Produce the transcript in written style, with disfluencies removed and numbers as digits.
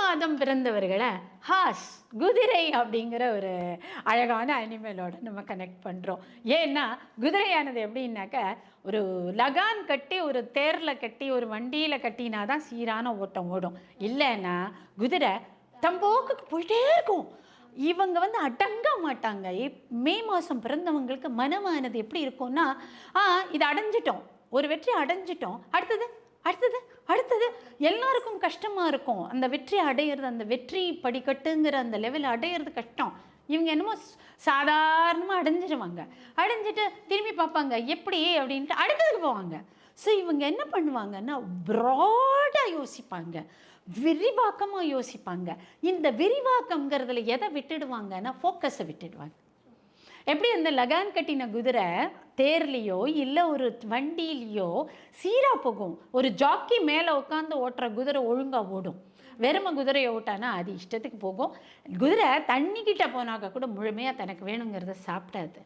மாதம் பிறந்தவர்களை ஹார்ஸ் குதிரை அப்படிங்கிற ஒரு அழகான அனிமலோட நம்ம கனெக்ட் பண்ணுறோம். ஏன்னா குதிரையானது எப்படின்னாக்க ஒரு லகான் கட்டி ஒரு தேரில் கட்டி ஒரு வண்டியில் கட்டினா தான் சீரான ஓட்டம் ஓடும். இல்லைன்னா குதிரை தம்போக்குக்கு போயிட்டே இருக்கும். இவங்க வந்து அடங்க மாட்டாங்க. மே மாதம் பிறந்தவங்களுக்கு மனமானது எப்படி இருக்கும்னா, இதை அடைஞ்சிட்டோம், ஒரு வெற்றி அடைஞ்சிட்டோம், அடுத்தது அடுத்தது அடுத்தது எல்லாருக்கும் கஷ்டமாக இருக்கும். அந்த வெற்றி அடையிறது, அந்த வெற்றி படிக்கட்டுங்கிற அந்த லெவல் அடையிறது கஷ்டம். இவங்க என்னமோ சாதாரணமாக அடைஞ்சிடுவாங்க. அடைஞ்சிட்டு திரும்பி பார்ப்பாங்க எப்படி அப்படின்ட்டு அடுத்ததுக்கு போவாங்க. ஸோ இவங்க என்ன பண்ணுவாங்கன்னா ப்ராடாக யோசிப்பாங்க, விரிவாக்கமாக யோசிப்பாங்க. இந்த விரிவாக்கங்கிறதுல எதை விட்டுடுவாங்கன்னா ஃபோக்கஸை விட்டுடுவாங்க. எப்படி அந்த லகான் கட்டின குதிரை தேர்லேயோ இல்லை ஒரு வண்டியிலையோ சீராக போகும். ஒரு ஜாக்கி மேலே உட்காந்து ஓட்டுற குதிரை ஒழுங்காக ஓடும். வெறும குதிரையை ஓட்டானா அது இஷ்டத்துக்கு போகும். குதிரை தண்ணிக்கிட்ட போனாக்க கூட முழுமையாக தனக்கு வேணுங்கிறத சாப்பிடாது.